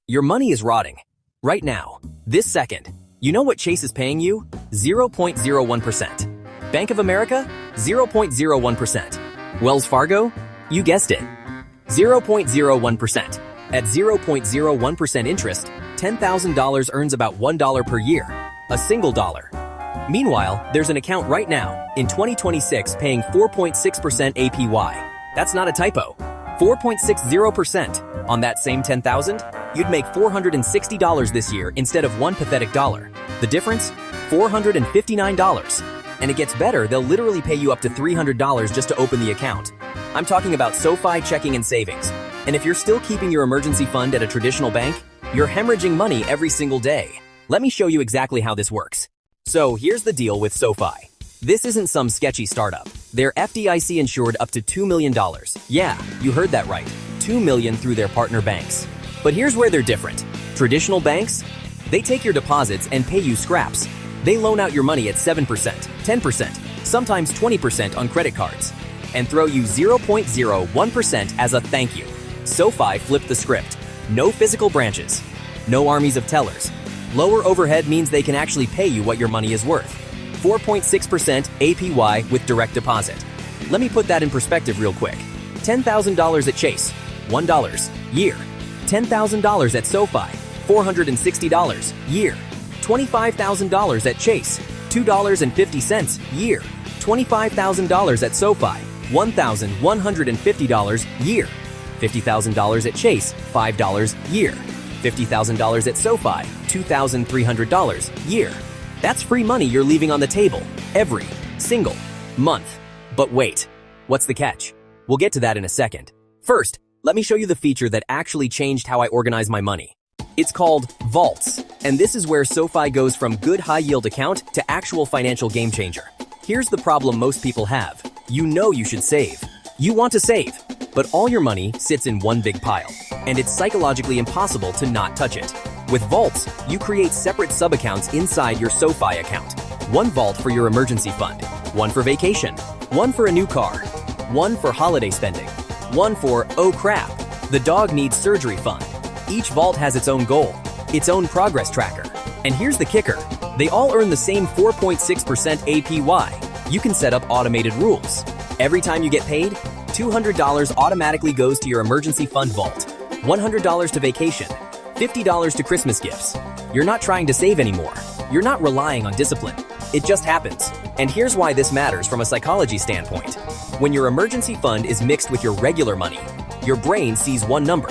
Your money is rotting. Right now, this second. You know what Chase is paying you? 0.01%. Bank of America? 0.01%. Wells Fargo? You guessed it. 0.01%. At 0.01% interest, $10,000 earns about $1 per year. A single dollar. Meanwhile, there's an account right now, in 2026, paying 4.60% APY. That's not a typo. 4.60%. On that same $10,000, you'd make $460 this year instead of one pathetic dollar. The difference? $459. And it gets better, they'll literally pay you up to $300 just to open the account. I'm talking about SoFi checking and savings. And if you're still keeping your emergency fund at a traditional bank, you're hemorrhaging money every single day. Let me show you exactly how this works. So here's the deal with SoFi. This isn't some sketchy startup. They're FDIC insured up to $2 million. Yeah, you heard that right. $2 million through their partner banks. But here's where they're different. Traditional banks? They take your deposits and pay you scraps. They loan out your money at 7%, 10%, sometimes 20% on credit cards, and throw you 0.01% as a thank you. SoFi flipped the script. No physical branches. No armies of tellers. Lower overhead means they can actually pay you what your money is worth. 4.6% APY with direct deposit. Let me put that in perspective real quick. $10,000 at Chase, $1 year. $10,000 at SoFi, $460 year. $25,000 at Chase, $2.50 year. $25,000 at SoFi, $1,150 year. $50,000 at Chase, $5 year. $50,000 at SoFi, $2,300 year. That's free money you're leaving on the table every single month. But wait, what's the catch? We'll get to that in a second. First, let me show you the feature that actually changed how I organize my money. It's called Vaults, and this is where SoFi goes from good high-yield account to actual financial game changer. Here's the problem most people have. You know you should save. You want to save, but all your money sits in one big pile, and it's psychologically impossible to not touch it. With Vaults, you create separate sub-accounts inside your SoFi account. One vault for your emergency fund, one for vacation, one for a new car, one for holiday spending, one for, oh crap, the dog needs surgery fund. Each vault has its own goal, its own progress tracker. And here's the kicker. They all earn the same 4.6% APY. You can set up automated rules. Every time you get paid, $200 automatically goes to your emergency fund vault, $100 to vacation, $50 to Christmas gifts. You're not trying to save anymore. You're not relying on discipline. It just happens. And here's why this matters from a psychology standpoint. When your emergency fund is mixed with your regular money, your brain sees one number,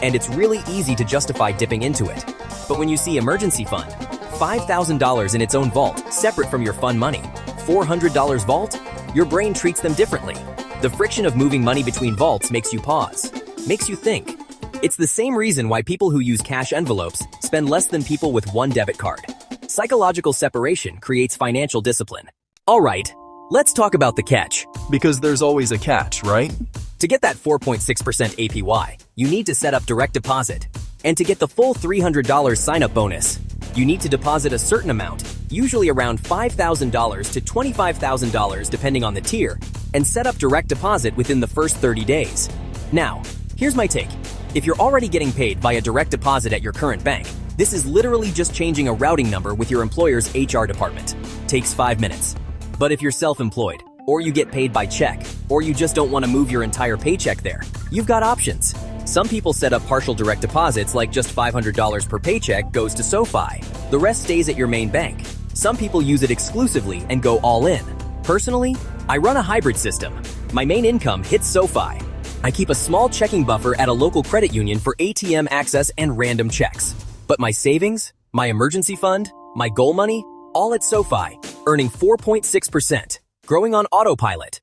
and it's really easy to justify dipping into it. But when you see emergency fund, $5,000 in its own vault, separate from your fund money, $400 vault, your brain treats them differently. The friction of moving money between vaults makes you pause, makes you think. It's the same reason why people who use cash envelopes spend less than people with one debit card. Psychological separation creates financial discipline. All right, let's talk about the catch. Because there's always a catch, right? To get that 4.6% APY, you need to set up direct deposit. And to get the full $300 sign-up bonus, you need to deposit a certain amount, usually around $5,000 to $25,000 depending on the tier, and set up direct deposit within the first 30 days. Now, here's my take. If you're already getting paid via direct deposit at your current bank, this is literally just changing a routing number with your employer's HR department. Takes 5 minutes. But if you're self-employed, or you get paid by check, or you just don't want to move your entire paycheck there, you've got options. Some people set up partial direct deposits like just $500 per paycheck goes to SoFi. The rest stays at your main bank. Some people use it exclusively and go all in. Personally, I run a hybrid system. My main income hits SoFi. I keep a small checking buffer at a local credit union for ATM access and random checks. But my savings, my emergency fund, my goal money, all at SoFi, earning 4.6%, growing on autopilot.